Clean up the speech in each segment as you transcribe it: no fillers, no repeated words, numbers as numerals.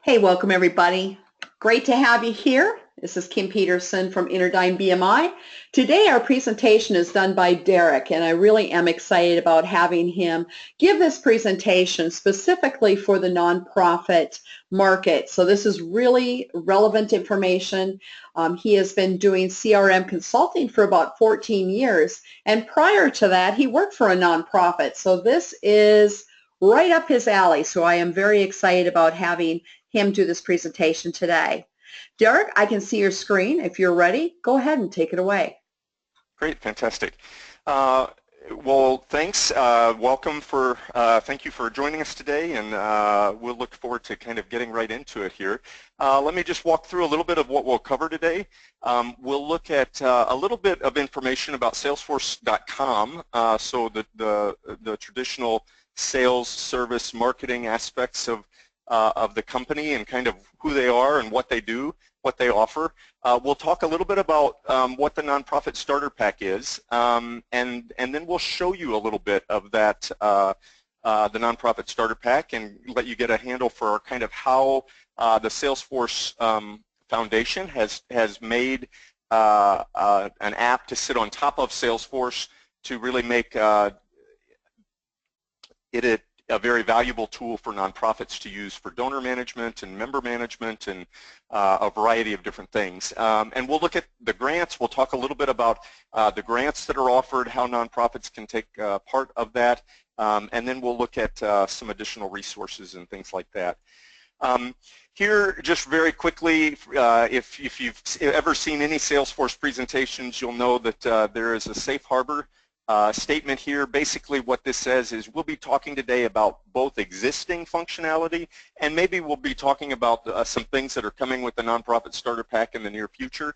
Hey, welcome everybody. Great to have you here. This is Kim Peterson from Interdyne BMI. Today our presentation is done by Derek, and I really am excited about having him give this presentation specifically for the nonprofit market. So this is really relevant information. He has been doing CRM consulting for about 14 years, and prior to that he worked for a nonprofit. So this is right up his alley. So I am very excited about having him do this presentation today. Derek, I can see your screen. If you're ready, go ahead and take it away. Great, fantastic. Well, thanks. Thank you for joining us today, and we'll look forward to kind of getting right into it here. Let me just walk through a little bit of what we'll cover today. We'll look at a little bit of information about Salesforce.com, so the traditional sales, service, marketing aspects of the company and kind of who they are and what they do, what they offer. We'll talk a little bit about what the Nonprofit Starter Pack is, and then we'll show you a little bit of that, the Nonprofit Starter Pack, and let you get a handle for kind of how the Salesforce Foundation has made an app to sit on top of Salesforce to really make it a very valuable tool for nonprofits to use for donor management and member management and a variety of different things. And we'll look at the grants. We'll talk a little bit about the grants that are offered, how nonprofits can take part of that, and then we'll look at some additional resources and things like that. Here, just very quickly, if you've ever seen any Salesforce presentations, you'll know that there is a safe harbor statement here. Basically what this says is we'll be talking today about both existing functionality, and maybe we'll be talking about some things that are coming with the Nonprofit Starter Pack in the near future.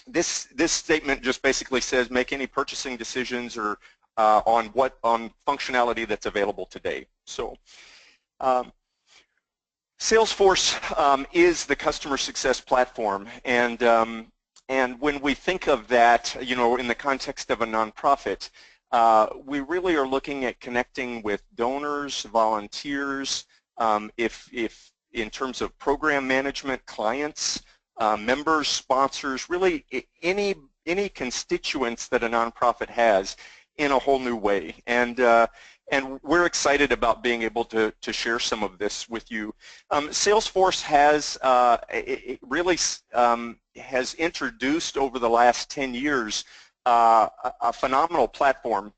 This statement just basically says make any purchasing decisions or on functionality that's available today. So Salesforce is the customer success platform, and when we think of that, you know, in the context of a nonprofit, we really are looking at connecting with donors, volunteers, if in terms of program management, clients, members, sponsors, really any constituents that a nonprofit has in a whole new way. And we're excited about being able to share some of this with you. Salesforce has has introduced over the last 10 years a phenomenal platform,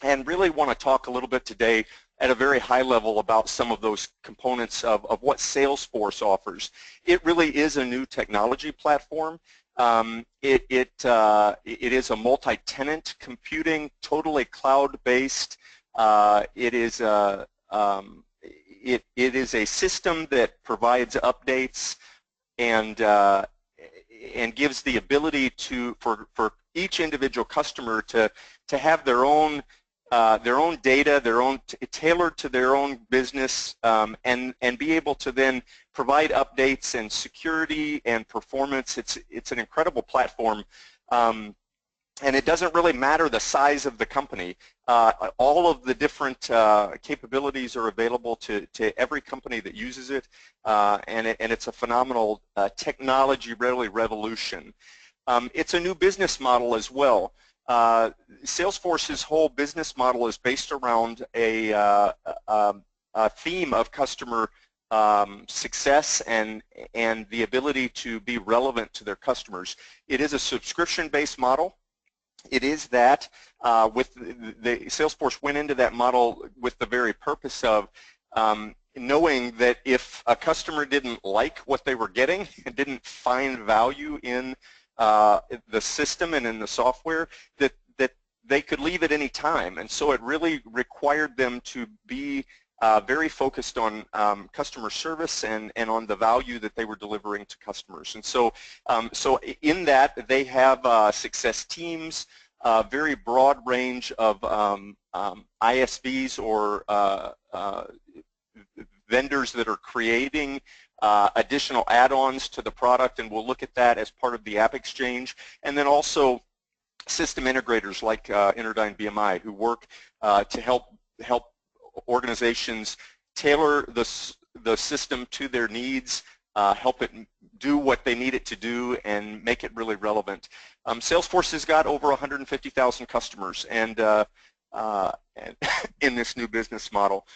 and really want to talk a little bit today at a very high level about some of those components of what Salesforce offers. It really is a new technology platform. It is a multi-tenant computing, totally cloud-based. It is a system that provides updates and gives the ability for each individual customer to have their own data, tailored to their own business, and be able to then provide updates and security and performance. It's an incredible platform. And it doesn't really matter the size of the company. All of the different capabilities are available to every company that uses it, and it's a phenomenal technology really revolution. It's a new business model as well. Salesforce's whole business model is based around a theme of customer success and the ability to be relevant to their customers. It is a subscription-based model. It is that with the Salesforce went into that model with the very purpose of knowing that if a customer didn't like what they were getting and didn't find value in the system and in the software, that they could leave at any time. And so it really required them to be very focused on customer service and on the value that they were delivering to customers. And so, so in that, they have success teams, a very broad range of ISVs or vendors that are creating additional add-ons to the product, and we'll look at that as part of the App Exchange. And then also system integrators like Interdyne BMI, who work to help organizations tailor the system to their needs, help it do what they need it to do, and make it really relevant. Salesforce has got over 150,000 customers and in this new business model.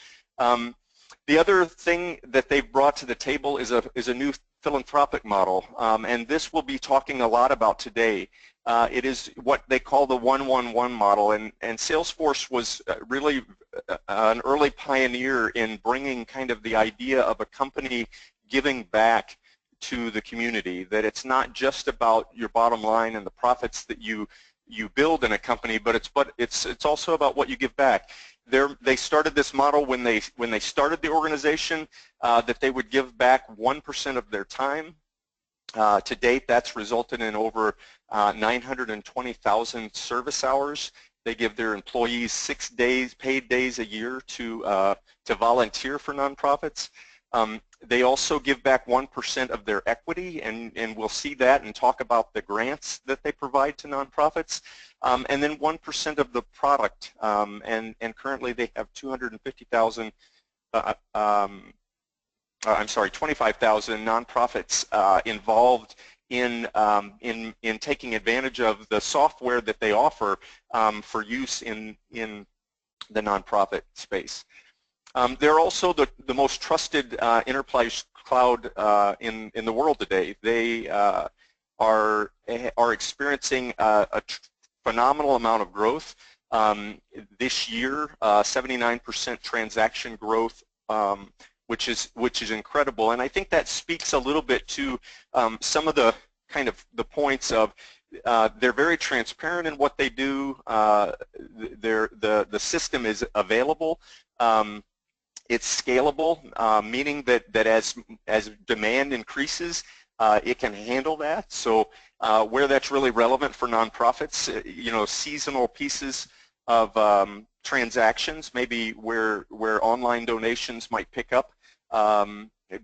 The other thing that they've brought to the table is a new philanthropic model, and this we'll be talking a lot about today. It is what they call the 1-1-1 model, and Salesforce was really an early pioneer in bringing kind of the idea of a company giving back to the community, that it's not just about your bottom line and the profits that you build in a company, but it's also about what you give back. They started this model when they started the organization, that they would give back 1% of their time. To date, that's resulted in over 920,000 service hours. They give their employees 6 days, paid days a year to volunteer for nonprofits. They also give back 1% of their equity, and we'll see that and talk about the grants that they provide to nonprofits. And then 1% of the product, and currently they have 250,000, I'm sorry, 25,000 nonprofits involved in taking advantage of the software that they offer for use in the nonprofit space. They're also the most trusted enterprise cloud in the world today. They are experiencing a phenomenal amount of growth. This year, 79% transaction growth, which is incredible. And I think that speaks a little bit to some of the kind of the points of they're very transparent in what they do. The system is available. It's scalable, meaning that as demand increases, it can handle that. So where that's really relevant for nonprofits, seasonal pieces of transactions, maybe where online donations might pick up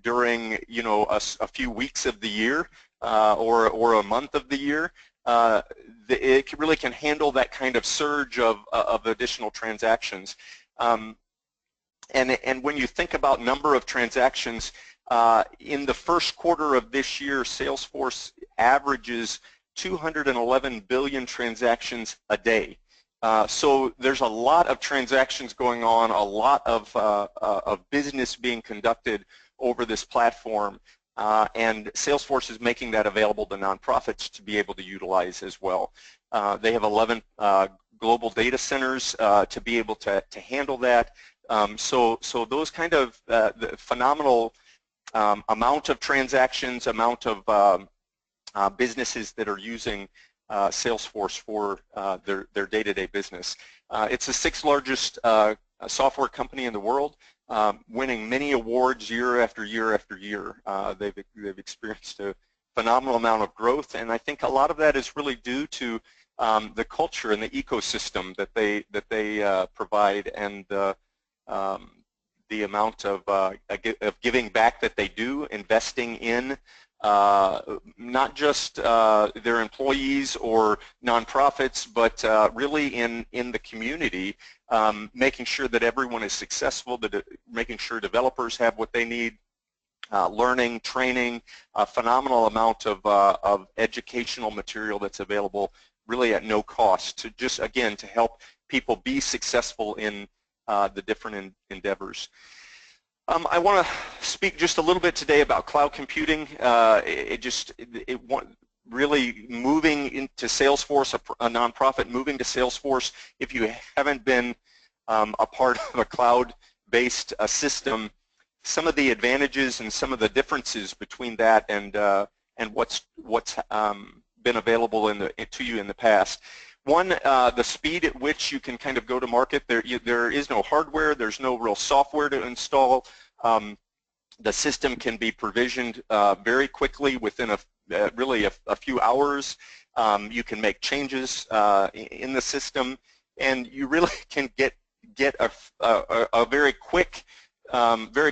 during a few weeks of the year or a month of the year, it really can handle that kind of surge of additional transactions. And when you think about number of transactions, in the first quarter of this year, Salesforce averages 211 billion transactions a day. So there's a lot of transactions going on, a lot of business being conducted over this platform, and Salesforce is making that available to nonprofits to be able to utilize as well. They have 11 global data centers to be able to handle that. So those kind of the phenomenal amount of transactions, amount of businesses that are using Salesforce for their day-to-day business. It's the 6th largest software company in the world, winning many awards year after year after year. They've experienced a phenomenal amount of growth, and I think a lot of that is really due to the culture and the ecosystem that they provide, and the amount of giving back that they do, investing in not just their employees or nonprofits, but really in the community, making sure that everyone is successful, making sure developers have what they need, learning, training, a phenomenal amount of educational material that's available really at no cost to just, again, to help people be successful in the different endeavors. I want to speak just a little bit today about cloud computing. Really moving into Salesforce, a nonprofit moving to Salesforce. If you haven't been a part of a cloud-based system, some of the advantages and some of the differences between that and what's been available to you in the past. One, the speed at which you can kind of go to market. There is no hardware. There's no real software to install. The system can be provisioned very quickly within really a few hours. You can make changes in the system, and you really can get a very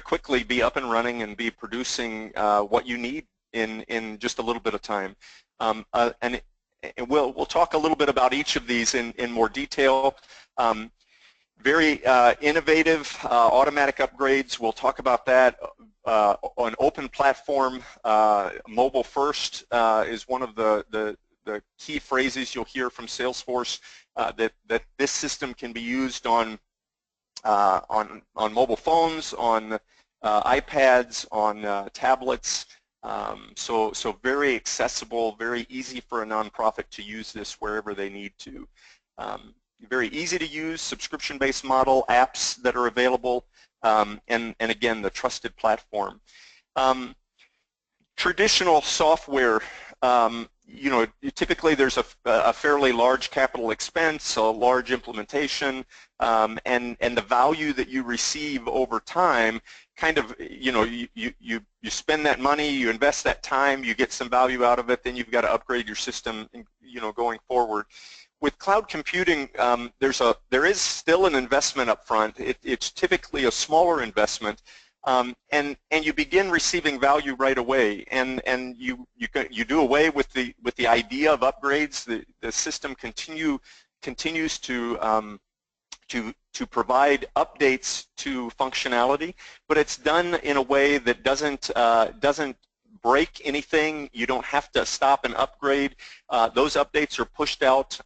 quickly be up and running and be producing what you need in just a little bit of time. And we'll talk a little bit about each of these in more detail. Very innovative automatic upgrades. We'll talk about that. an open platform, mobile first is one of the key phrases you'll hear from Salesforce, that this system can be used on mobile phones, on iPads, on tablets. So very accessible, very easy for a nonprofit to use this wherever they need to. Very easy to use, subscription-based model, apps that are available, and again, the trusted platform. Traditional software, you know, typically there's a fairly large capital expense, a large implementation, and the value that you receive over time, kind of, you know, you spend that money, you invest that time, you get some value out of it, then you've got to upgrade your system, you know, going forward. With cloud computing, there is still an investment up front. It's typically a smaller investment, and you begin receiving value right away, and you do away with the idea of upgrades. The system continues to provide updates to functionality, but it's done in a way that doesn't break anything. You don't have to stop and upgrade. Those updates are pushed out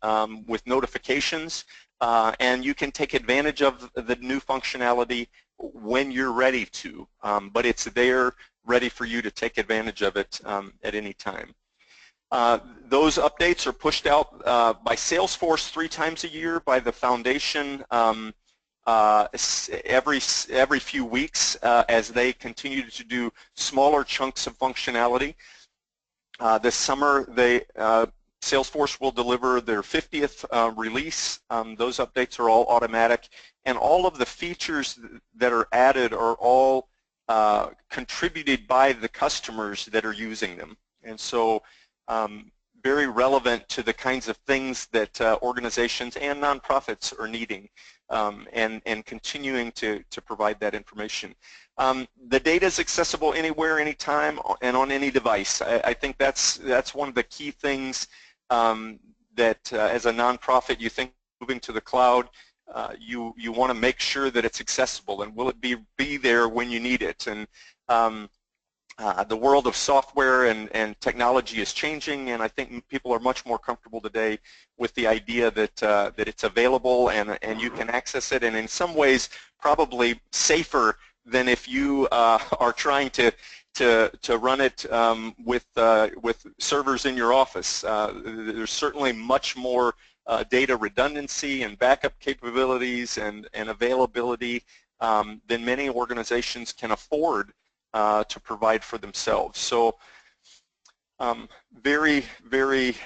with notifications, and you can take advantage of the new functionality when you're ready to, but it's there ready for you to take advantage of it at any time. Those updates are pushed out by Salesforce 3 times a year, by the foundation every few weeks as they continue to do smaller chunks of functionality. This summer, Salesforce will deliver their 50th release. Those updates are all automatic, and all of the features that are added are all contributed by the customers that are using them. And so very relevant to the kinds of things that organizations and nonprofits are needing, and continuing to provide that information. The data is accessible anywhere, anytime, and on any device. I think that's one of the key things that as a nonprofit you think moving to the cloud, you want to make sure that it's accessible, and will it be there when you need it. And the world of software and technology is changing, and I think people are much more comfortable today with the idea that it's available and you can access it, and in some ways probably safer than if you are trying to run it with servers in your office. There's certainly much more data redundancy and backup capabilities and availability than many organizations can afford to provide for themselves. So very, very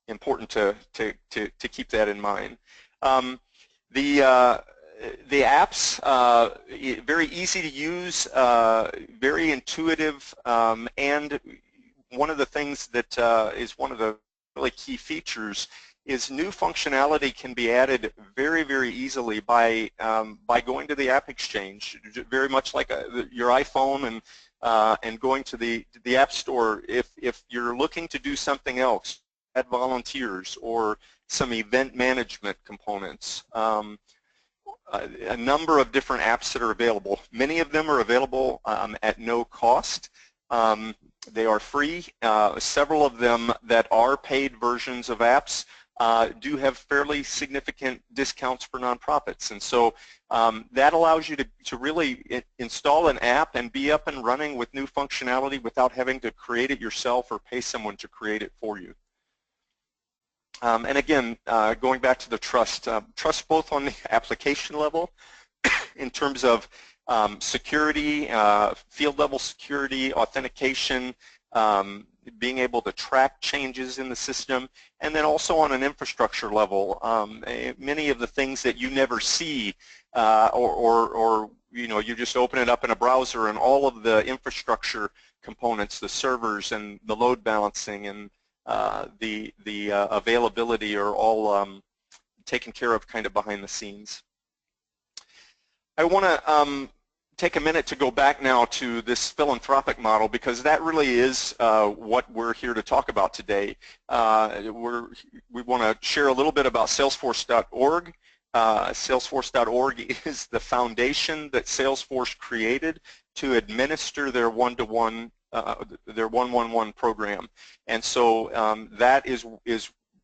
important to keep that in mind. The apps, very easy to use, very intuitive, and one of the things that is one of the really key features is new functionality can be added very, very easily by going to the App Exchange, very much like your iPhone, and going to the App Store. If you're looking to do something else, add volunteers or some event management components, a number of different apps that are available. Many of them are available at no cost. They are free. Several of them that are paid versions of apps do have fairly significant discounts for nonprofits, and so that allows you to really install an app and be up and running with new functionality without having to create it yourself or pay someone to create it for you. And again, going back to the trust both on the application level in terms of security, field level security, authentication, being able to track changes in the system, and then also on an infrastructure level, many of the things that you never see, or you know, you just open it up in a browser, and all of the infrastructure components, the servers and the load balancing and the availability are all taken care of kind of behind the scenes. I want to take a minute to go back now to this philanthropic model, because that really is what we're here to talk about today. We want to share a little bit about Salesforce.org, Salesforce.org is the foundation that Salesforce created to administer their one-to-one, their 111 program. And so that is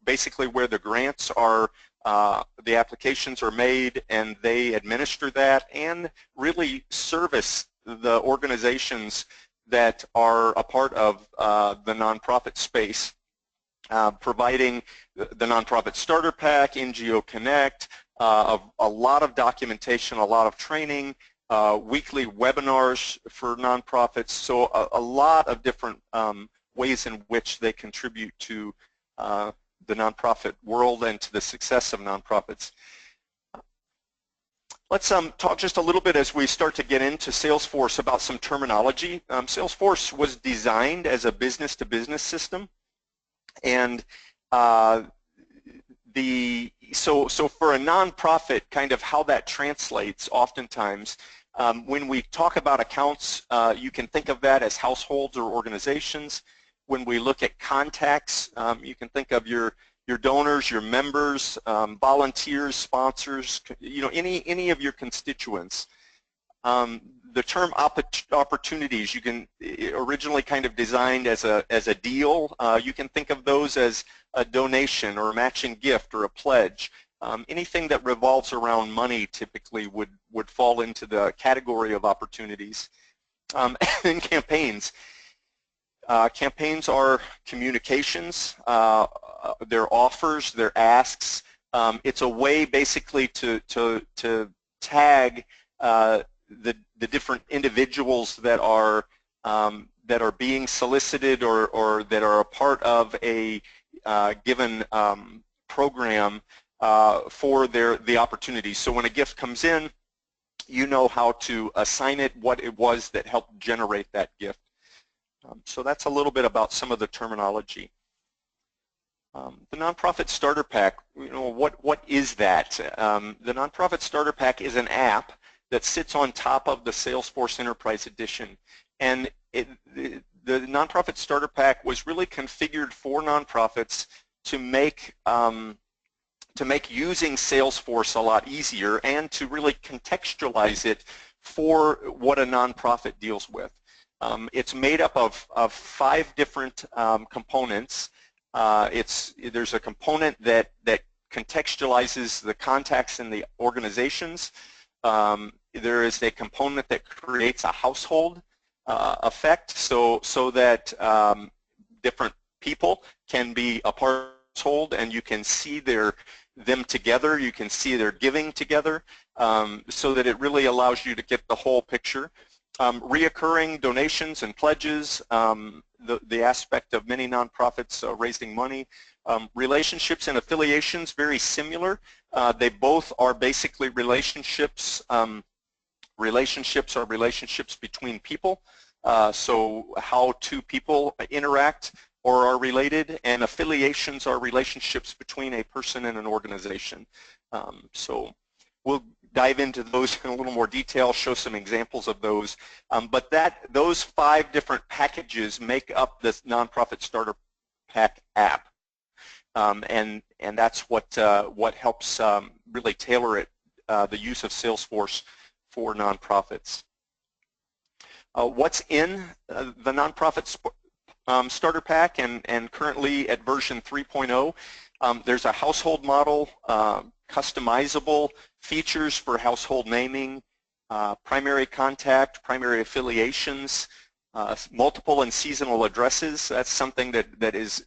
basically where the grants are, the applications are made, and they administer that and really service the organizations that are a part of the nonprofit space, providing the Nonprofit Starter Pack, NGO Connect, a lot of documentation, a lot of training, weekly webinars for nonprofits, so a lot of different ways in which they contribute to the nonprofit world and to the success of nonprofits. Let's talk just a little bit as we start to get into Salesforce about some terminology. Salesforce was designed as a business-to-business system, and so for a nonprofit, kind of how that translates oftentimes, when we talk about accounts, you can think of that as households or organizations. When we look at contacts, you can think of your donors, your members, volunteers, sponsors, any of your constituents. The term opportunities, you can originally kind of designed as a deal. You can think of those as a donation or a matching gift or a pledge. Anything that revolves around money typically would fall into the category of opportunities. And campaigns. Campaigns are communications, they're offers, they're asks. It's a way basically to tag the different individuals that are being solicited or that are a part of a given program for the opportunity. So when a gift comes in, you know how to assign it, what it was that helped generate that gift. So that's a little bit about some of the terminology. The Nonprofit Starter Pack, what is that? The Nonprofit Starter Pack is an app that sits on top of the Salesforce Enterprise Edition, and the Nonprofit Starter Pack was really configured for nonprofits to make using Salesforce a lot easier and to really contextualize it for what a nonprofit deals with. It's made up of 5 different components. There's a component that contextualizes the contacts in the organizations. There is a component that creates a household effect, so that different people can be a part of the household, and you can see them together. You can see their giving together, so that it really allows you to get the whole picture. Reoccurring donations and pledges, the aspect of many nonprofits raising money. Relationships and affiliations, very similar. They both are basically relationships. Relationships are relationships between people, so how 2 people interact or are related, and affiliations are relationships between a person and an organization. So we'll dive into those in a little more detail, show some examples of those, but those 5 different packages make up this Nonprofit Starter Pack app, and that's what helps really tailor it, the use of Salesforce for nonprofits. What's in the Nonprofit Starter Pack, and currently at version 3.0, there's a household model, customizable features for household naming, primary contact, primary affiliations, multiple and seasonal addresses. That's something that is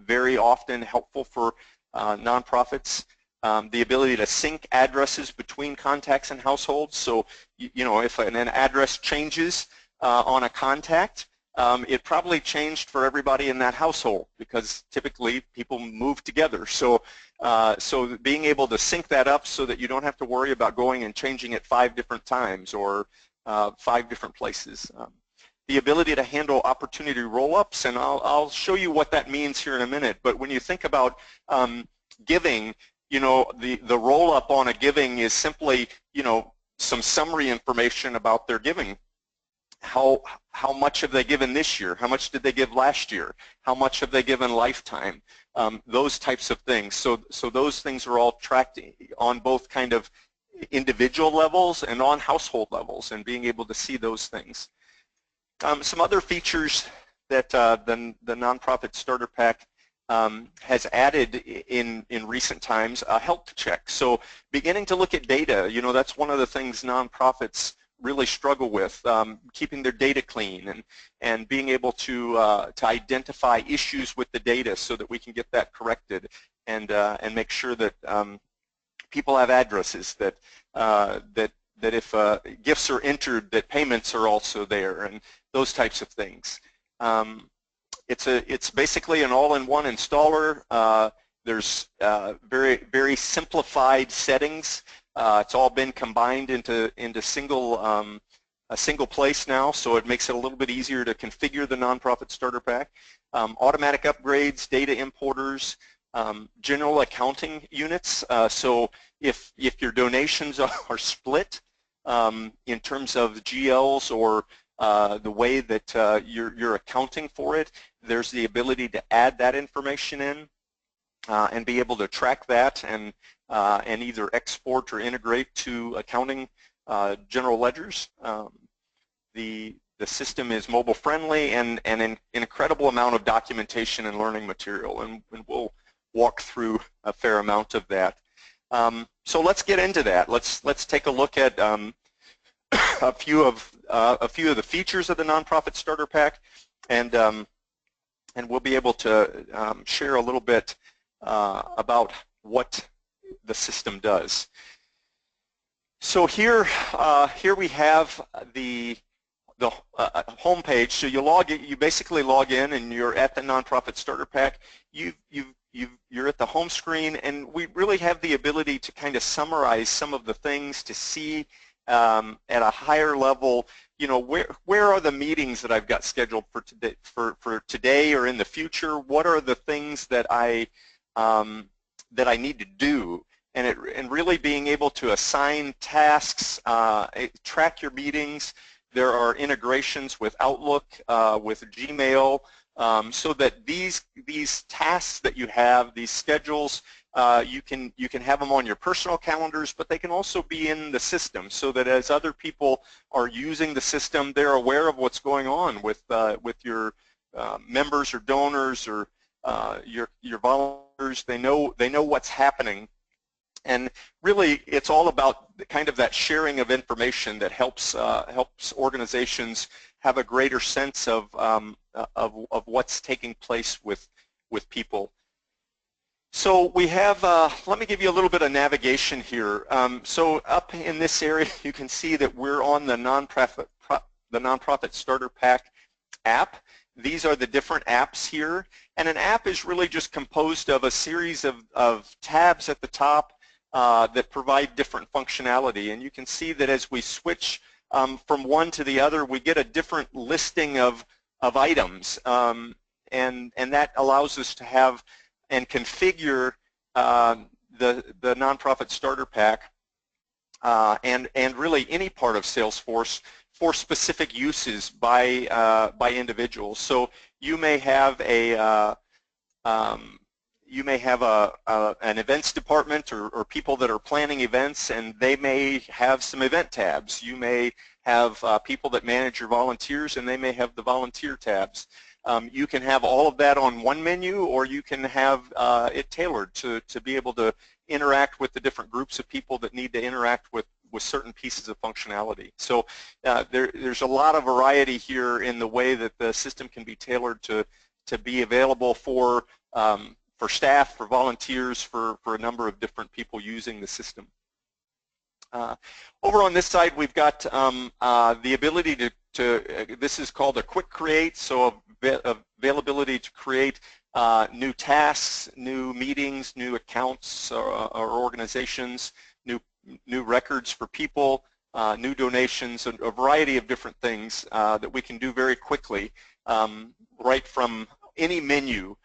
very often helpful for nonprofits. The ability to sync addresses between contacts and households. So, if an address changes on a contact, it probably changed for everybody in that household, because typically people move together. So being able to sync that up so that you don't have to worry about going and changing it 5 different times or 5 different places. The ability to handle opportunity roll-ups, and I'll show you what that means here in a minute. But when you think about giving, the roll-up on a giving is simply, some summary information about their giving. How much have they given this year? How much did they give last year? How much have they given lifetime? those types of things. So those things are all tracked on both kind of individual levels and on household levels, and being able to see those things. Some other features that the Nonprofit Starter Pack has added in recent times, a health check. So beginning to look at data, you know, that's one of the things nonprofits really struggle with, keeping their data clean and being able to identify issues with the data so that we can get that corrected and make sure that people have addresses, that if gifts are entered, that payments are also there, and those types of things. It's basically an all-in-one installer. There's very simplified settings. It's all been combined into a single place now, so it makes it a little bit easier to configure the Nonprofit Starter Pack. Automatic upgrades, data importers, general accounting units. So if your donations are split in terms of GLs or the way that you're accounting for it, there's the ability to add that information in and be able to track that and either export or integrate to accounting general ledgers. The system is mobile friendly and an incredible amount of documentation and learning material, and we'll walk through a fair amount of that. So let's get into that. Let's take a look at a few of the features of the Nonprofit Starter Pack, and we'll be able to share a little bit about what the system does. So here we have the home page. So you basically log in and you're at the Nonprofit Starter Pack. You're at the home screen, and we really have the ability to kind of summarize some of the things to see at a higher level. You know, where are the meetings that I've got scheduled for today or in the future? What are the things that I need to do? And really being able to assign tasks, track your meetings. There are integrations with Outlook, with Gmail, so that these tasks that you have, these schedules, you can have them on your personal calendars, but they can also be in the system, so that as other people are using the system, they're aware of what's going on with your members or donors or your volunteers. They know what's happening. And really, it's all about kind of that sharing of information that helps organizations have a greater sense of what's taking place with people. So we have, let me give you a little bit of navigation here. So up in this area, you can see that we're on the Nonprofit Starter Pack app. These are the different apps here. And an app is really just composed of a series of tabs at the top that provide different functionality. And you can see that as we switch from one to the other, we get a different listing of items. And that allows us to have and configure the Nonprofit Starter Pack and really any part of Salesforce for specific uses by individuals. So you may have an events department or people that are planning events, and they may have some event tabs. You may have people that manage your volunteers, and they may have the volunteer tabs. You can have all of that on one menu, or you can have it tailored to be able to interact with the different groups of people that need to interact with certain pieces of functionality. So there's a lot of variety here in the way that the system can be tailored to be available for staff, for volunteers, for a number of different people using the system. Over on this side, we've got the ability to this is called a quick create, so availability to create new tasks, new meetings, new accounts or organizations, new records for people, new donations, and a variety of different things that we can do very quickly right from any menu.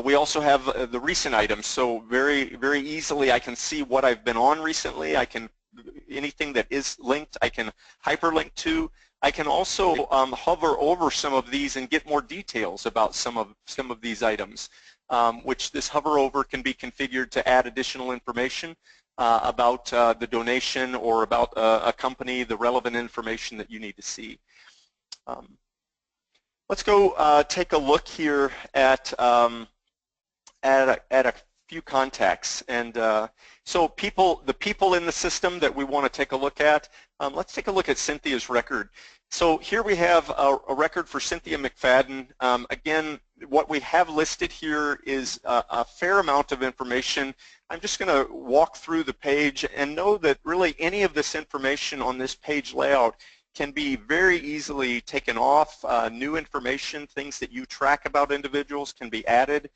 We also have the recent items, so very easily I can see what I've been on recently. Anything that is linked, I can hyperlink to. I can also hover over some of these and get more details about some of these items. which this hover over can be configured to add additional information about the donation or about a company, the relevant information that you need to see. Let's go take a look here at a few contacts. And so the people in the system that we want to take a look at, let's take a look at Cynthia's record. So here we have a record for Cynthia McFadden. Again, what we have listed here is a fair amount of information. I'm just going to walk through the page and know that really any of this information on this page layout can be very easily taken off. New information, things that you track about individuals can be added,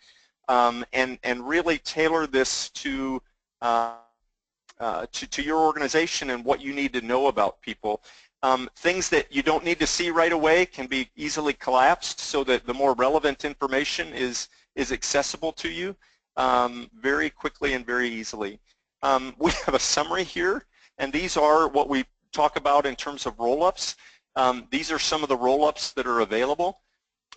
and really tailor this to your organization and what you need to know about people. Things that you don't need to see right away can be easily collapsed so that the more relevant information is accessible to you very quickly and very easily. We have a summary here, and these are what we talk about in terms of roll-ups. These are some of the roll-ups that are available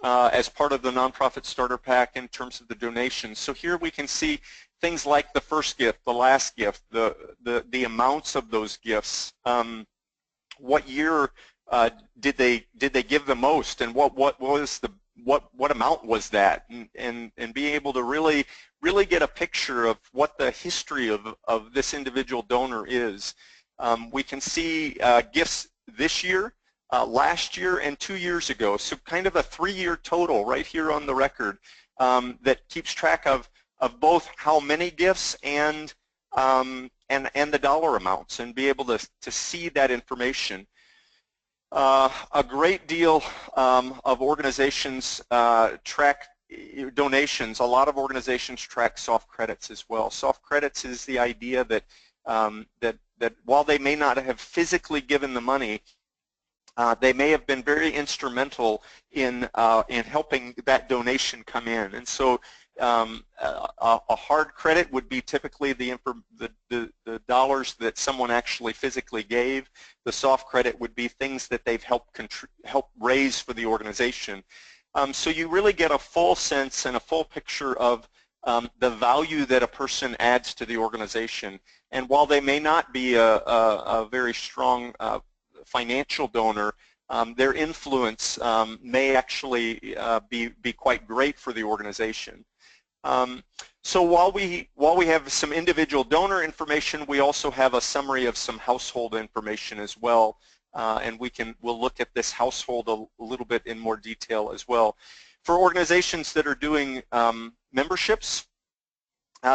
as part of the Nonprofit Starter Pack in terms of the donations. So here we can see things like the first gift, the last gift, the amounts of those gifts. What year did they give the most, and what amount was that, and be able to really get a picture of what the history of this individual donor is. We can see gifts this year, last year, and 2 years ago. So kind of a 3-year total right here on the record that keeps track of both how many gifts and the dollar amounts, and be able to see that information. A great deal of organizations track donations. A lot of organizations track soft credits as well. Soft credits is the idea that that while they may not have physically given the money, they may have been very instrumental in helping that donation come in. And so a hard credit would be typically the dollars that someone actually physically gave. The soft credit would be things that they've helped raise for the organization. So you really get a full sense and a full picture of the value that a person adds to the organization. And while they may not be a very strong financial donor, their influence may actually be quite great for the organization. So while we have some individual donor information, we also have a summary of some household information as well, and we'll look at this household a little bit in more detail as well. For organizations that are doing memberships,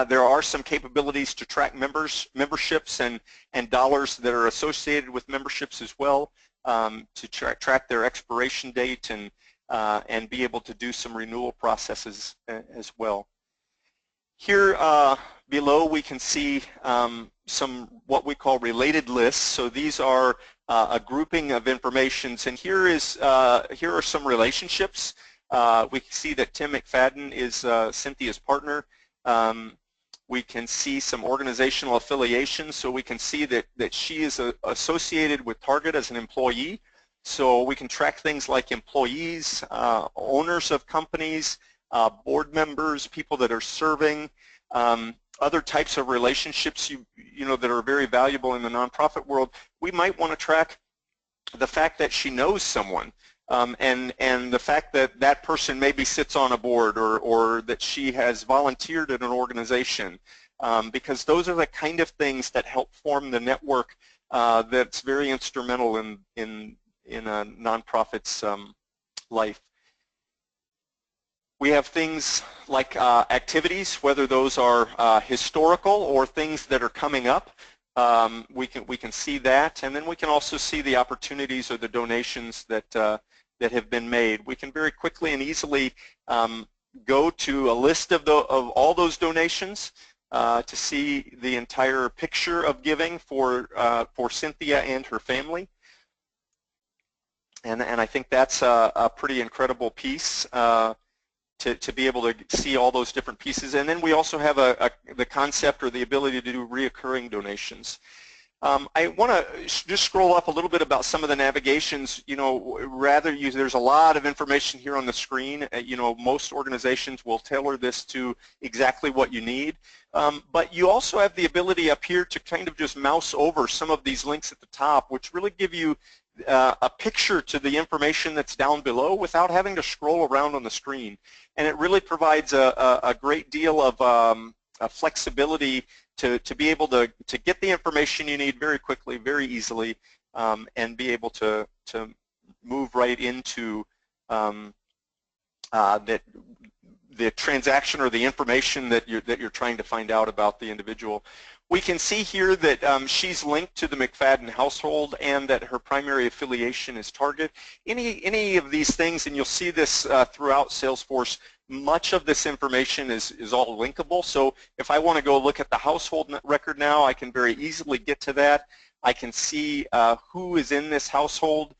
there are some capabilities to track memberships and dollars that are associated with memberships as well, to track their expiration date and be able to do some renewal processes as well. Here below we can see some what we call related lists. So these are a grouping of informations, and here are some relationships. We can see that Tim McFadden is Cynthia's partner. We can see some organizational affiliations, so we can see that she is associated with Target as an employee. So we can track things like employees, owners of companies, board members, people that are serving, other types of relationships you know that are very valuable in the nonprofit world. We might want to track the fact that she knows someone. And the fact that that person maybe sits on a board, or that she has volunteered at an organization, because those are the kind of things that help form the network that's very instrumental in a nonprofit's life. We have things like activities, whether those are historical or things that are coming up. We can see that, and then we can also see the opportunities or the donations that have been made. We can very quickly and easily go to a list of all those donations to see the entire picture of giving for Cynthia and her family. And I think that's a pretty incredible piece to be able to see all those different pieces. And then we also have the concept or the ability to do reoccurring donations. I want to just scroll up a little bit about some of the navigations. You know, there's a lot of information here on the screen. You know, most organizations will tailor this to exactly what you need. But you also have the ability up here to kind of just mouse over some of these links at the top, which really give you a picture to the information that's down below without having to scroll around on the screen. And it really provides a great deal of flexibility to be able to get the information you need very quickly, very easily, and be able to move right into the transaction or the information that you're trying to find out about the individual. We can see here that she's linked to the McFadden household and that her primary affiliation is Target. Any of these things, and you'll see this throughout Salesforce, much of this information is all linkable. So if I want to go look at the household record now, I can very easily get to that. I can see who is in this household,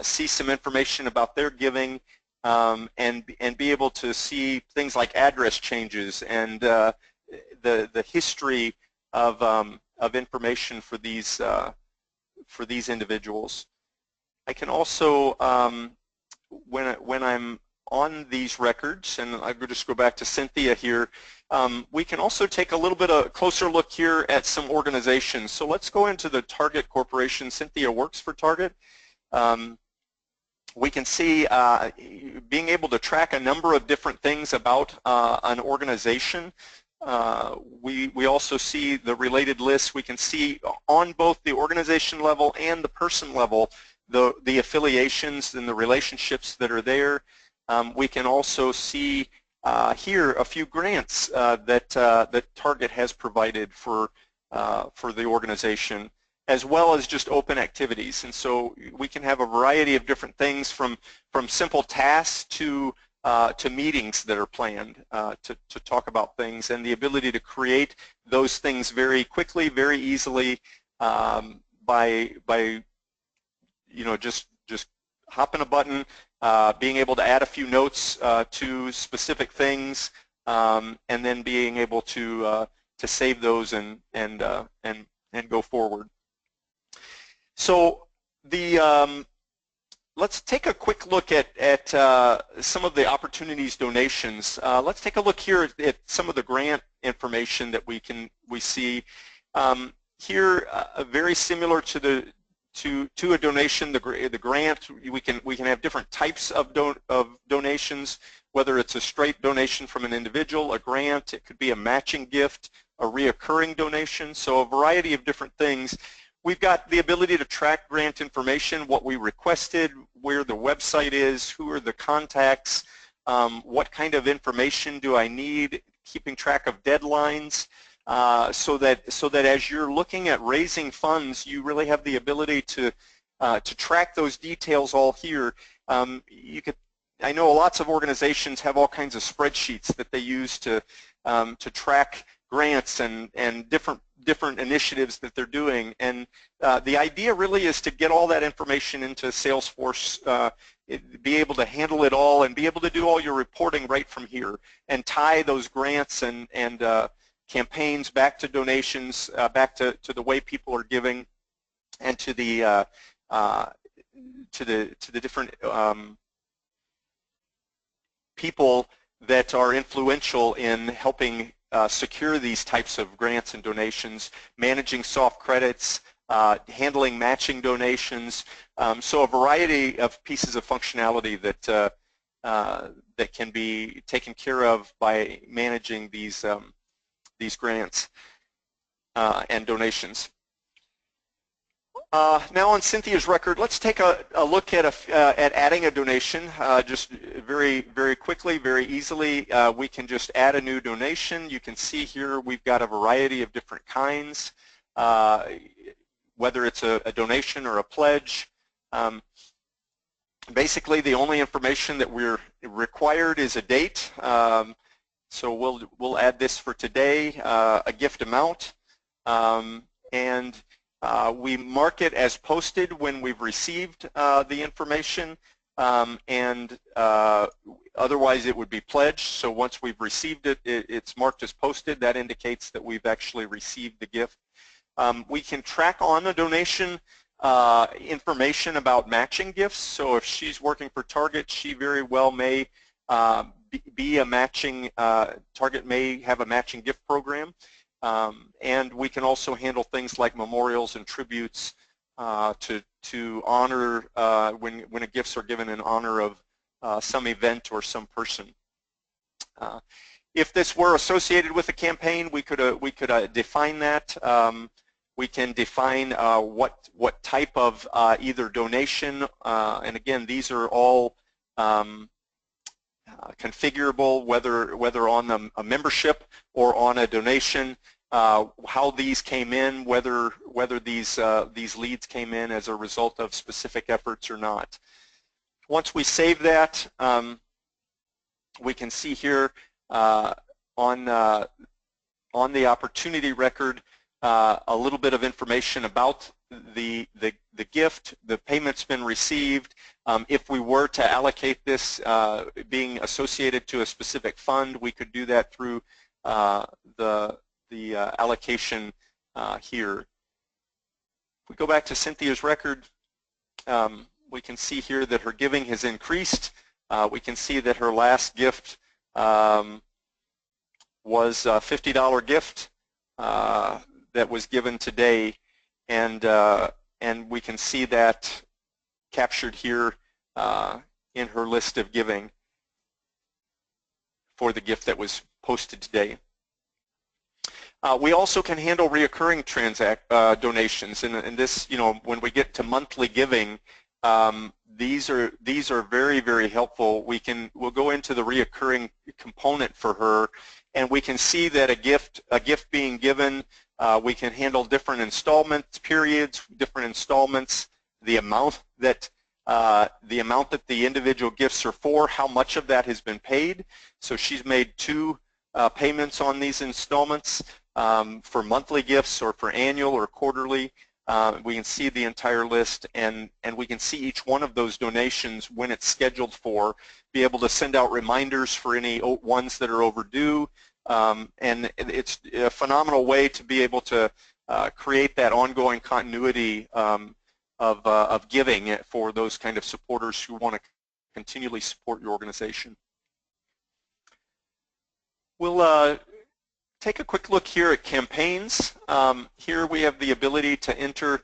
see some information about their giving, and be able to see things like address changes and the history of information for these individuals. I can also, when I'm on these records, and I will just go back to Cynthia here, we can also take a little bit of a closer look here at some organizations. So let's go into the Target Corporation. Cynthia works for Target. We can see being able to track a number of different things about an organization. We also see the related lists. We can see on both the organization level and the person level the affiliations and the relationships that are there. We can also see here a few grants that Target has provided for the organization, as well as just open activities. And so we can have a variety of different things from simple tasks to meetings that are planned to talk about things, and the ability to create those things very quickly, very easily by you know, just hopping a button, being able to add a few notes to specific things, and then being able to save those and go forward. So let's take a quick look at some of the opportunities donations. Let's take a look here at some of the grant information that we see here. Very similar to a donation, the grant, we can have different types of donations, whether it's a straight donation from an individual, a grant, it could be a matching gift, a reoccurring donation, so a variety of different things. We've got the ability to track grant information, what we requested, where the website is, who are the contacts, what kind of information do I need, keeping track of deadlines, so that as you're looking at raising funds, you really have the ability to track those details all here. I know lots of organizations have all kinds of spreadsheets that they use to track grants and different initiatives that they're doing, and the idea really is to get all that information into Salesforce, be able to handle it all and be able to do all your reporting right from here and tie those grants and campaigns back to donations, back to the way people are giving, and to the different people that are influential in helping secure these types of grants and donations, managing soft credits, handling matching donations, so a variety of pieces of functionality that can be taken care of by managing these grants and donations. Now on Cynthia's record, let's take a look at adding a donation. Just very quickly, very easily, we can just add a new donation. You can see here we've got a variety of different kinds, whether it's a donation or a pledge. Basically, the only information that we're required is a date. So we'll add this for today, a gift amount, and we mark it as posted when we've received the information, and otherwise it would be pledged. So once we've received it, it's marked as posted. That indicates that we've actually received the gift. We can track on a donation information about matching gifts. So if she's working for Target, she very well may be a matching, Target may have a matching gift program. And we can also handle things like memorials and tributes to honor when gifts are given in honor of some event or some person. If this were associated with a campaign, we could define that. We can define what type of either donation, and again, these are all configurable, whether on a membership or on a donation, how these came in, whether these leads came in as a result of specific efforts or not. Once we save that, we can see here on the opportunity record a little bit of information about the gift, the payment's been received. If we were to allocate this being associated to a specific fund, we could do that through the allocation here. If we go back to Cynthia's record, we can see here that her giving has increased. We can see that her last gift was a $50 gift that was given today, and we can see that captured here in her list of giving for the gift that was posted today. We also can handle reoccurring donations, and this, when we get to monthly giving, these are very, very helpful. We'll go into the reoccurring component for her, and we can see that a gift being given, we can handle different installment periods, different installments, the amount that the individual gifts are for, how much of that has been paid. So she's made 2 payments on these installments for monthly gifts or for annual or quarterly. We can see the entire list, and we can see each one of those donations when it's scheduled for, be able to send out reminders for any ones that are overdue, and it's a phenomenal way to be able to create that ongoing continuity of giving for those kind of supporters who want to continually support your organization. We'll take a quick look here at campaigns. Here we have the ability to enter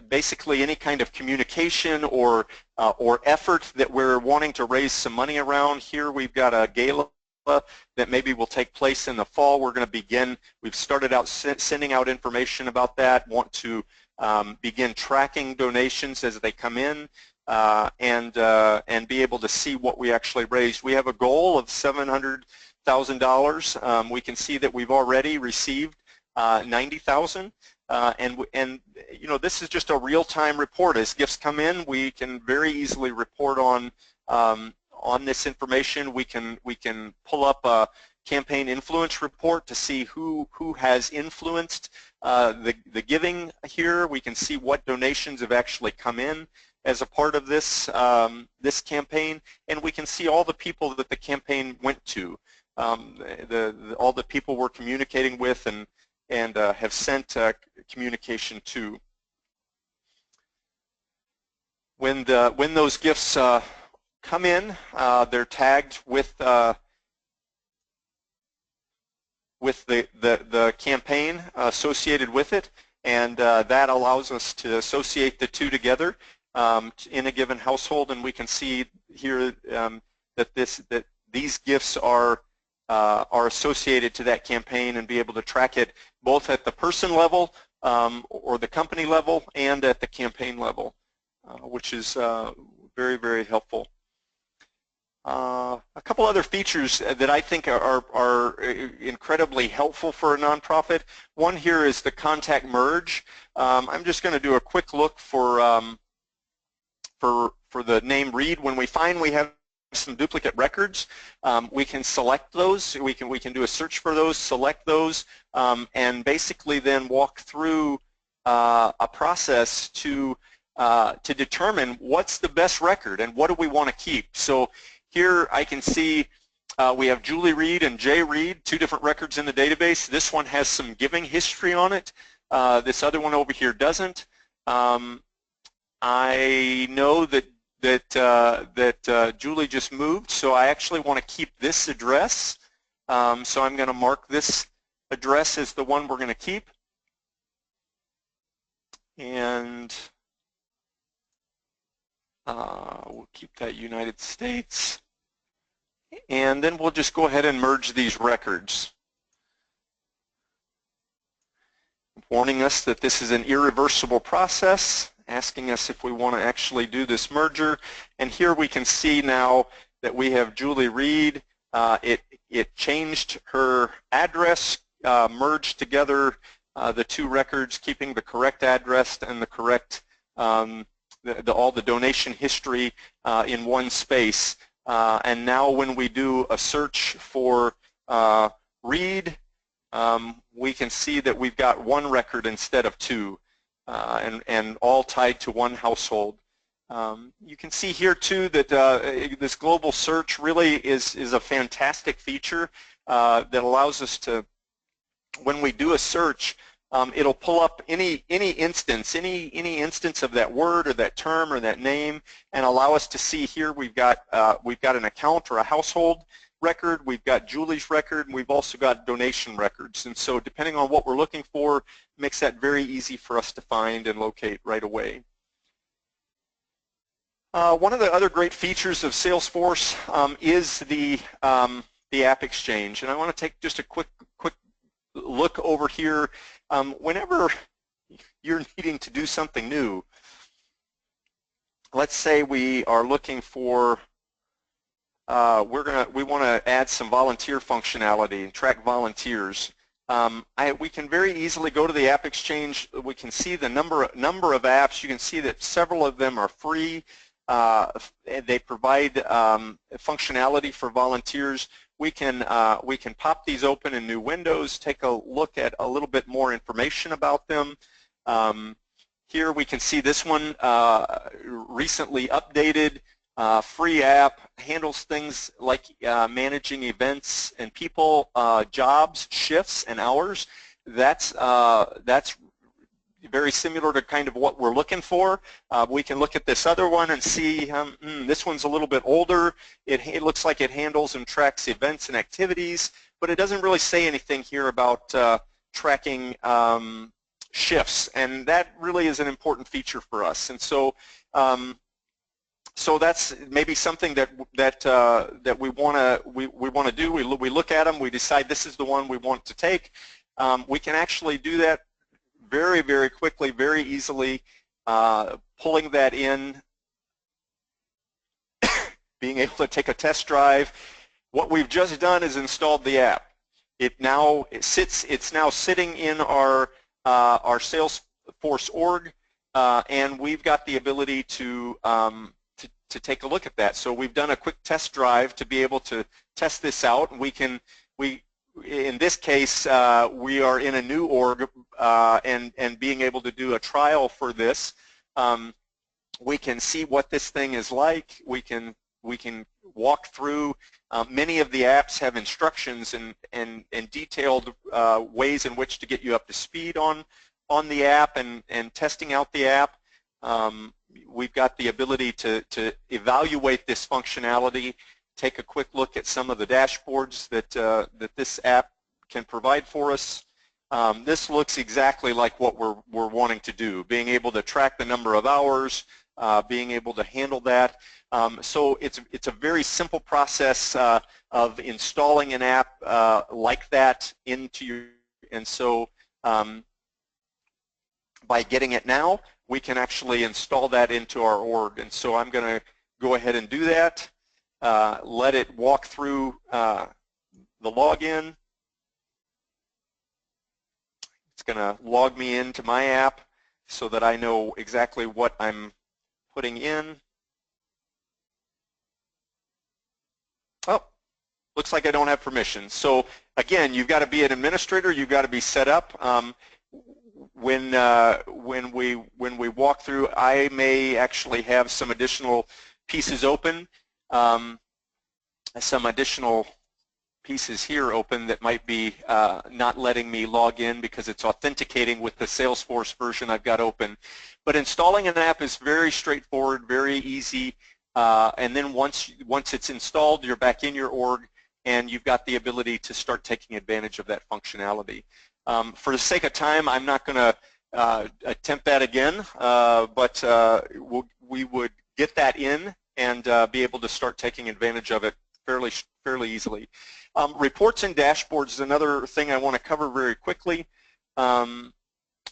basically any kind of communication or effort that we're wanting to raise some money around. Here we've got a gala that maybe will take place in the fall. We're going to begin, we've started out sending out information about that, want to begin tracking donations as they come in, and be able to see what we actually raised. We have a goal of $700,000. We can see that we've already received $90,000, and this is just a real-time report. As gifts come in, we can very easily report on this information. We can pull up a campaign influence report to see who has influenced the giving here. We can see what donations have actually come in as a part of this this campaign, and we can see all the people that the campaign went to, all the people we're communicating with and have sent communication to. When those gifts come in, they're tagged with the campaign associated with it, and that allows us to associate the two together in a given household, and we can see here that these gifts are associated to that campaign, and be able to track it both at the person level or the company level and at the campaign level, which is very, very helpful. A couple other features that I think are incredibly helpful for a nonprofit. One here is the contact merge. I'm just going to do a quick look for the name Reed. When we find we have some duplicate records, we can select those. We can do a search for those, select those, and basically then walk through a process to determine what's the best record and what do we want to keep. So here I can see We have Julie Reed and Jay Reed, 2 different records in the database. This one has some giving history on it. This other one over here doesn't. I know that Julie just moved, so I actually want to keep this address. So I'm going to mark this address as the one we're going to keep. And we'll keep that United States. And then we'll just go ahead and merge these records, warning us that this is an irreversible process, asking us if we want to actually do this merger. And here we can see now that we have Julie Reed. It changed her address, merged together the 2 records, keeping the correct address and the correct all the donation history in one space. And now when we do a search for Reed, we can see that we've got 1 record instead of 2, and all tied to 1 household. You can see here too that this global search really is a fantastic feature that allows us to, when we do a search, it'll pull up any instance of that word or that term or that name, and allow us to see here we've got an account or a household record, we've got Julie's record, and we've also got donation records. And so depending on what we're looking for, makes that very easy for us to find and locate right away. One of the other great features of Salesforce is the App Exchange, and I want to take just a quick look over here. Whenever you're needing to do something new, let's say we are looking for, we want to add some volunteer functionality and track volunteers. We can very easily go to the App Exchange. We can see the number of apps. You can see that several of them are free. They provide functionality for volunteers. We can pop these open in new windows, take a look at a little bit more information about them. Here we can see this one, recently updated, free app, handles things like managing events and people, jobs, shifts, and hours. That's very similar to kind of what we're looking for. We can look at this other one and see this one's a little bit older. It looks like it handles and tracks events and activities, but it doesn't really say anything here about tracking shifts, and that really is an important feature for us. And so so that's maybe something that we want to do. We look at them, we decide this is the one we want to take. We can actually do that very, very quickly, very easily, pulling that in, being able to take a test drive. What we've just done is installed the app. It's now sitting in our Salesforce org, and we've got the ability to take a look at that. So we've done a quick test drive to be able to test this out, and in this case, we are in a new org, and being able to do a trial for this. We can see what this thing is like. We can walk through. Many of the apps have instructions and detailed ways in which to get you up to speed on the app and testing out the app. We've got the ability to evaluate this functionality, take a quick look at some of the dashboards that this app can provide for us. This looks exactly like what we're wanting to do, being able to track the number of hours, being able to handle that. So it's a very simple process of installing an app like that into your, and so by getting it now, we can actually install that into our org. And so I'm going to go ahead and do that. Let it walk through the login. It's going to log me into my app so that I know exactly what I'm putting in. Oh, looks like I don't have permissions. So again, you've got to be an administrator. You've got to be set up. When we walk through, I may actually have some additional pieces open, some additional pieces here open that might be not letting me log in because it's authenticating with the Salesforce version I've got open. But installing an app is very straightforward, very easy, and then once it's installed, you're back in your org and you've got the ability to start taking advantage of that functionality. For the sake of time, I'm not going to attempt that again, but we would get that in and be able to start taking advantage of it fairly easily. Reports and dashboards is another thing I want to cover very quickly.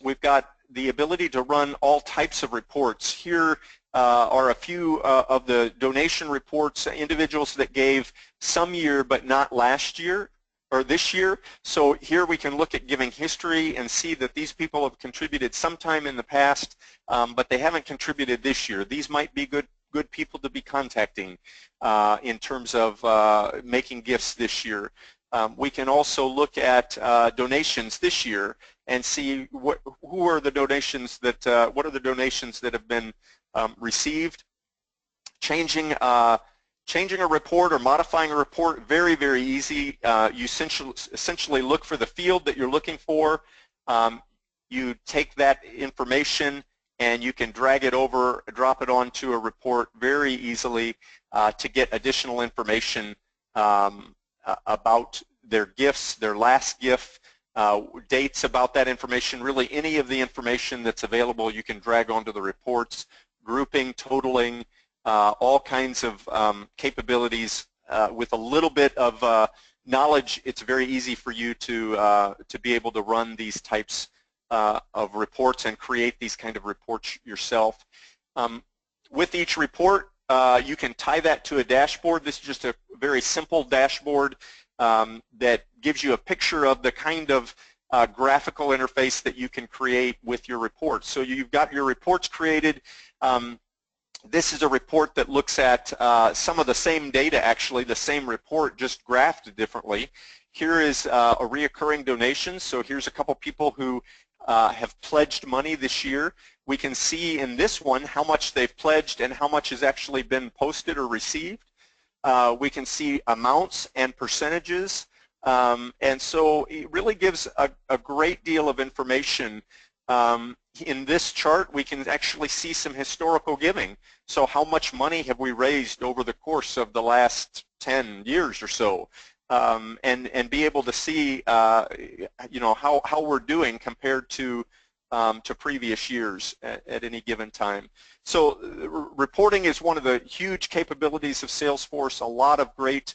We've got the ability to run all types of reports. Here are a few of the donation reports, individuals that gave some year but not last year or this year. So here we can look at giving history and see that these people have contributed sometime in the past, but they haven't contributed this year. These might be good people to be contacting in terms of making gifts this year. We can also look at donations this year and see what are the donations that have been received. Changing a report or modifying a report, very easy. You essentially look for the field that you're looking for. You take that information and you can drag it over, drop it onto a report very easily to get additional information about their gifts, their last gift, dates about that information. Really any of the information that's available you can drag onto the reports, grouping, totaling, all kinds of capabilities. With a little bit of knowledge, it's very easy for you to be able to run these types of reports and create these kind of reports yourself. With each report, you can tie that to a dashboard. This is just a very simple dashboard that gives you a picture of the kind of graphical interface that you can create with your reports. So you've got your reports created. This is a report that looks at some of the same data, actually, the same report, just graphed differently. Here is a reoccurring donation. So here's a couple people who have pledged money this year. We can see in this one how much they've pledged and how much has actually been posted or received. We can see amounts and percentages, and so it really gives a great deal of information. In this chart, we can actually see some historical giving. So how much money have we raised over the course of the last 10 years or so? And be able to see, you know, how we're doing compared to previous years at any given time. So reporting is one of the huge capabilities of Salesforce. A lot of great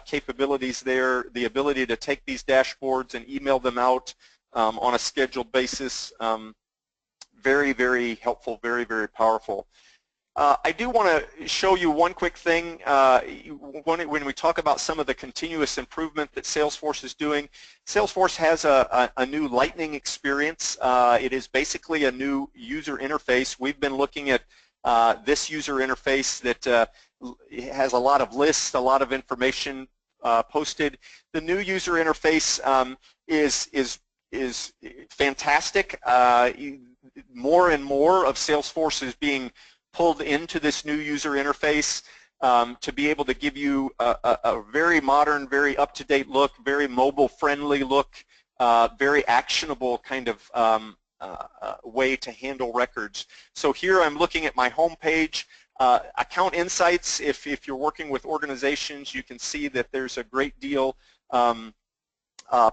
capabilities there. The ability to take these dashboards and email them out on a scheduled basis. Very helpful. Very powerful. I do want to show you one quick thing. When we talk about some of the continuous improvement that Salesforce is doing, Salesforce has a new Lightning experience. It is basically a new user interface. We've been looking at this user interface that has a lot of lists, a lot of information posted. The new user interface is fantastic. More and more of Salesforce is being pulled into this new user interface to be able to give you a very modern, very up-to-date look, very mobile-friendly look, very actionable kind of way to handle records. So here I'm looking at my home page. Account insights, if you're working with organizations, you can see that there's a great deal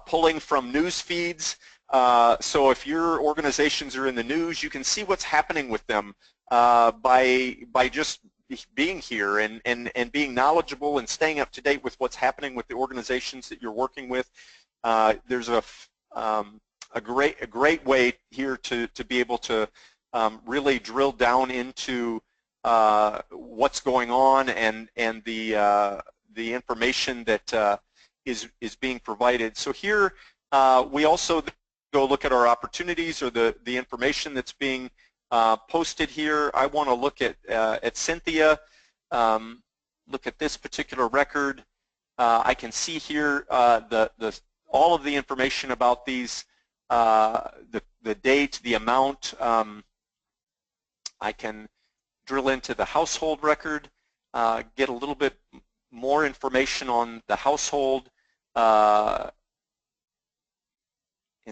pulling from news feeds. So if your organizations are in the news, you can see what's happening with them by just being here and being knowledgeable and staying up to date with what's happening with the organizations that you're working with. There's a great way here to be able to really drill down into what's going on and the information that is being provided. So here we also go look at our opportunities or the information that's being posted here. I want to look at Cynthia, look at this particular record. I can see here all of the information about these, the date, the amount. I can drill into the household record, get a little bit more information on the household, and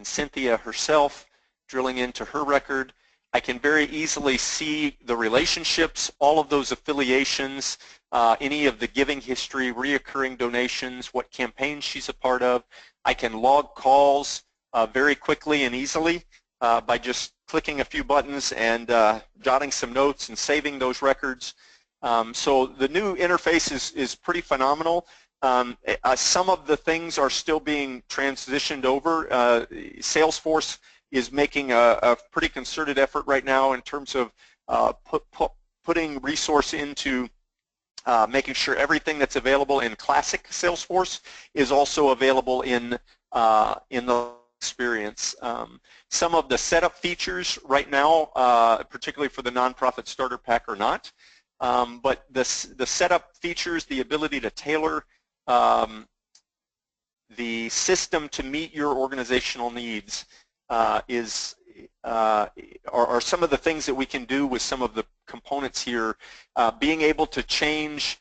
Cynthia herself, drilling into her record. I can very easily see the relationships, all of those affiliations, any of the giving history, reoccurring donations, what campaigns she's a part of. I can log calls very quickly and easily by just clicking a few buttons and jotting some notes and saving those records. So the new interface is pretty phenomenal. Some of the things are still being transitioned over. Salesforce is making a pretty concerted effort right now in terms of putting resource into making sure everything that's available in classic Salesforce is also available in the experience. Some of the setup features right now, particularly for the nonprofit starter pack, are not. But the setup features, the ability to tailor the system to meet your organizational needs are some of the things that we can do with some of the components here. Being able to change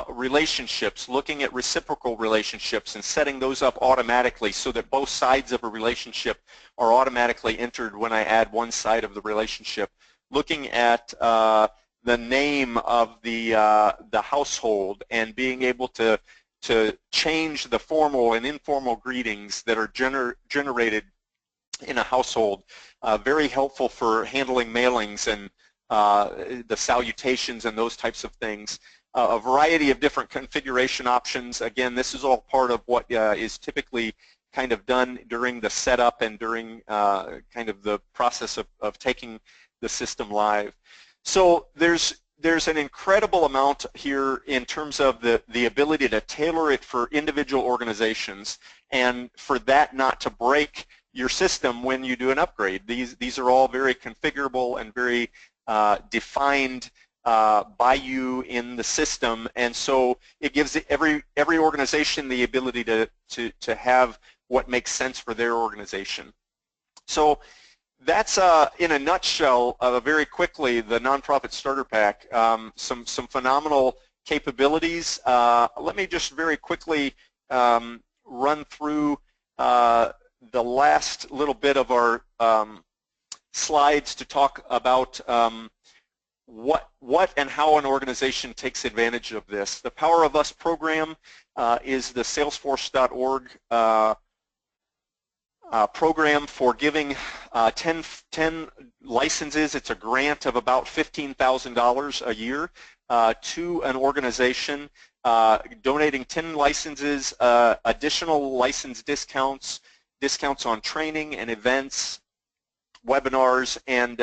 relationships, looking at reciprocal relationships and setting those up automatically so that both sides of a relationship are automatically entered when I add one side of the relationship. Looking at the name of the household and being able to change the formal and informal greetings that are generated in a household. Very helpful for handling mailings and the salutations and those types of things. A variety of different configuration options. Again, this is all part of what is typically kind of done during the setup and during kind of the process of taking the system live. So there's an incredible amount here in terms of the ability to tailor it for individual organizations and for that not to break your system when you do an upgrade. These are all very configurable and very defined by you in the system, and so it gives every organization the ability to have what makes sense for their organization. So that's in a nutshell, very quickly, the Nonprofit Starter Pack. Some phenomenal capabilities. Let me just very quickly run through the last little bit of our slides to talk about what and how an organization takes advantage of this. The Power of Us program is the Salesforce.org program for giving 10 licenses. It's a grant of about $15,000 a year to an organization, donating 10 licenses, additional license discounts on training and events, webinars, and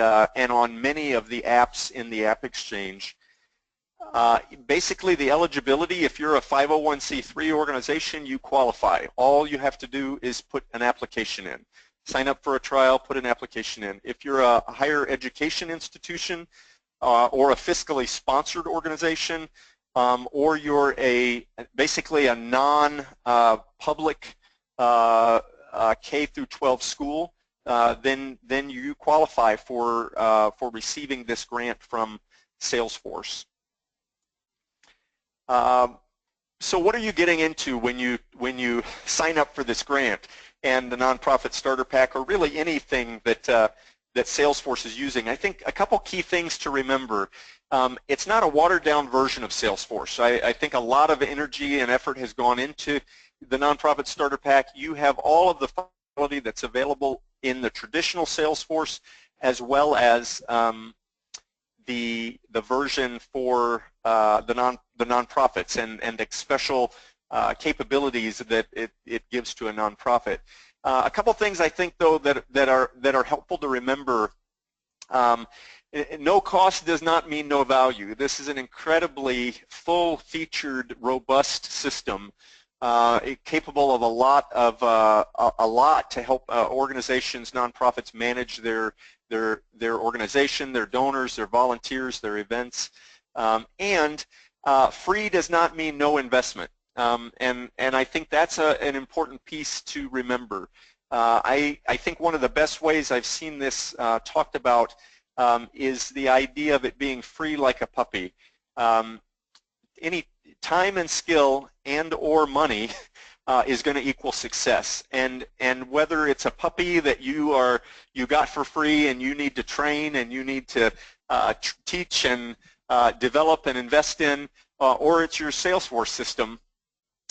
on many of the apps in the App Exchange. Basically, the eligibility, if you're a 501c3 organization, you qualify. All you have to do is put an application in. Sign up for a trial, put an application in. If you're a higher education institution or a fiscally sponsored organization, or you're basically a non-public K through 12 school, then you qualify for receiving this grant from Salesforce. So what are you getting into when you sign up for this grant and the Nonprofit Starter Pack, or really anything that Salesforce is using? I think a couple key things to remember. It's not a watered-down version of Salesforce. I think a lot of energy and effort has gone into the Nonprofit Starter Pack. You have all of the functionality that's available in the traditional Salesforce, as well as the version for the nonprofits and the special capabilities that it gives to a nonprofit. A couple things I think though that are helpful to remember. No cost does not mean no value. This is an incredibly full-featured, robust system, capable of a lot to help organizations, nonprofits manage their organization, their donors, their volunteers, their events, and free does not mean no investment. And I think that's an important piece to remember. I think one of the best ways I've seen this talked about is the idea of it being free like a puppy. Any time and skill and or money is going to equal success. And whether it's a puppy that you got for free and you need to train and you need to teach and develop and invest in, or it's your Salesforce system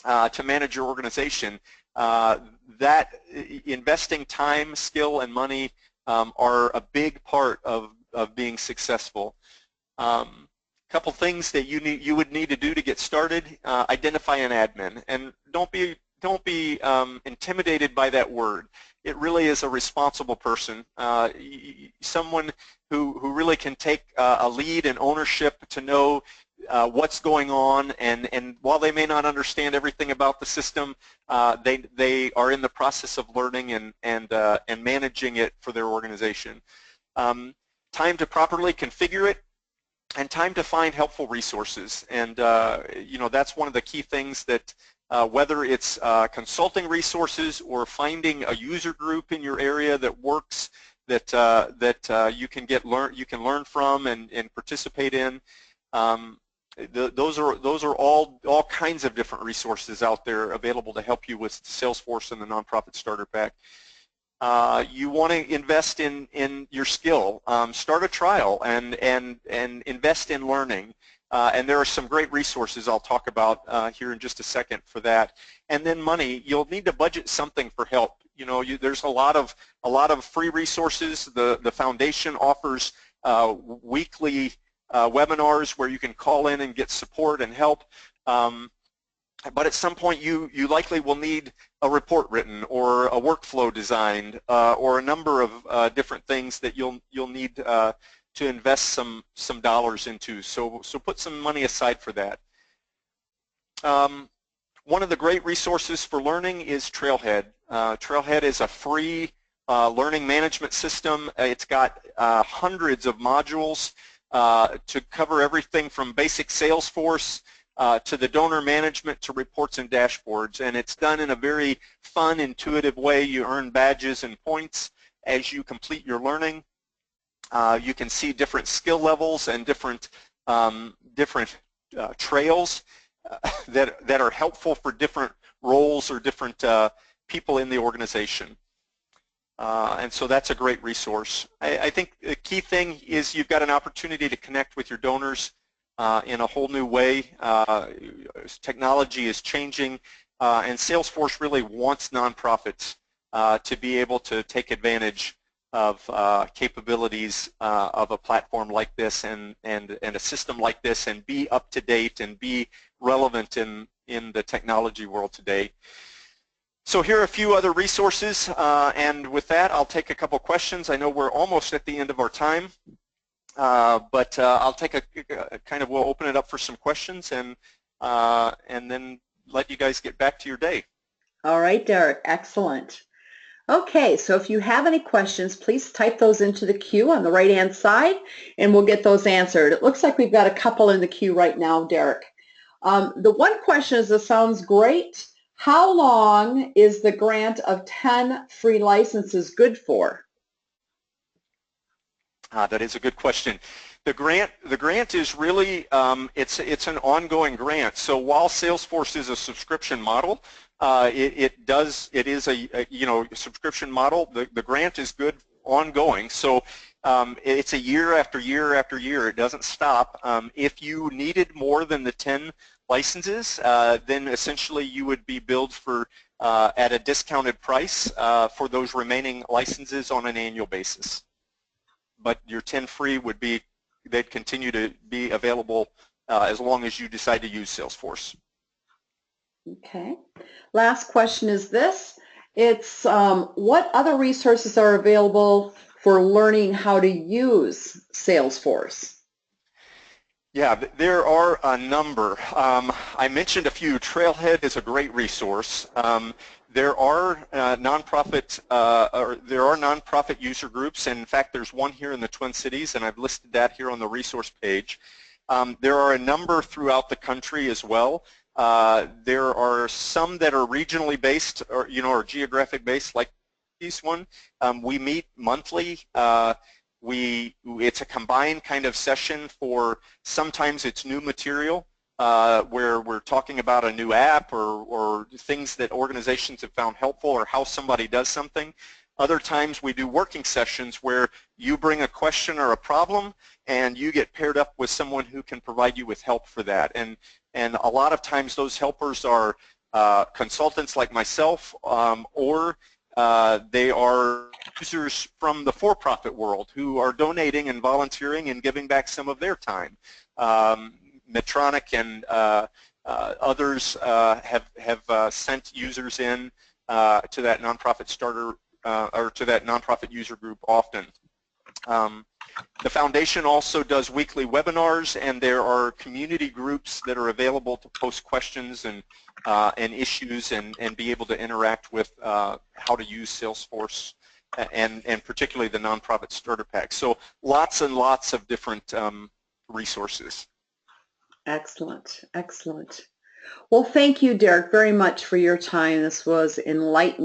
to manage your organization, that investing time, skill, and money are a big part of being successful. Couple things that you would need to do to get started: identify an admin, and don't be intimidated by that word. It really is a responsible person, someone who really can take a lead and ownership to know what's going on, and while they may not understand everything about the system, they are in the process of learning and managing it for their organization. Time to properly configure it, and time to find helpful resources. And that's one of the key things that whether it's consulting resources or finding a user group in your area that works, that you can learn from and participate in. Those are all kinds of different resources out there available to help you with Salesforce and the Nonprofit Starter Pack. You want to invest in your skill. Start a trial and invest in learning. And there are some great resources I'll talk about here in just a second for that. And then money. You'll need to budget something for help. There's a lot of free resources. The foundation offers weekly webinars where you can call in and get support and help. But at some point you likely will need a report written or a workflow designed or a number of different things that you'll need to invest some dollars into. So put some money aside for that. One of the great resources for learning is Trailhead. Trailhead is a free learning management system. It's got hundreds of modules to cover everything from basic Salesforce to the donor management to reports and dashboards, and it's done in a very fun, intuitive way. You earn badges and points as you complete your learning. You can see different skill levels and different trails that are helpful for different roles or different people in the organization. And so that's a great resource. I think the key thing is you've got an opportunity to connect with your donors in a whole new way. Technology is changing, and Salesforce really wants nonprofits to be able to take advantage of capabilities of a platform like this and a system like this, and be up to date and be relevant in the technology world today. So here are a few other resources, and with that I'll take a couple questions. I know we're almost at the end of our time, but I'll take we'll open it up for some questions and then let you guys get back to your day. All right, Derek, excellent. Okay, so if you have any questions, please type those into the queue on the right-hand side, and we'll get those answered. It looks like we've got a couple in the queue right now, Derek. The one question is, this sounds great. How long is the grant of 10 free licenses good for? That is a good question. The grant is really it's an ongoing grant. So while Salesforce is a subscription model, it is a subscription model. The grant is good ongoing. So it's a year after year after year. It doesn't stop. If you needed more than the 10 licenses, then essentially you would be billed for at a discounted price for those remaining licenses on an annual basis. But your 10 free they'd continue to be available as long as you decide to use Salesforce. Okay. Last question is this. It's what other resources are available for learning how to use Salesforce? Yeah, there are a number. I mentioned a few. Trailhead is a great resource. There are nonprofit user groups, and in fact there's one here in the Twin Cities, and I've listed that here on the resource page. There are a number throughout the country as well. There are some that are regionally based or geographic based, like this one. We meet monthly. It's a combined kind of session for, sometimes it's new material, where we're talking about a new app or things that organizations have found helpful or how somebody does something. Other times we do working sessions where you bring a question or a problem and you get paired up with someone who can provide you with help for that. And a lot of times those helpers are consultants like myself, or they are users from the for-profit world who are donating and volunteering and giving back some of their time. Medtronic and others have sent users in to that nonprofit starter or to that nonprofit user group often. The foundation also does weekly webinars, and there are community groups that are available to post questions and issues and be able to interact with how to use Salesforce and particularly the nonprofit starter pack. So lots and lots of different resources. Excellent, excellent. Well, thank you, Derek, very much for your time. This was enlightening.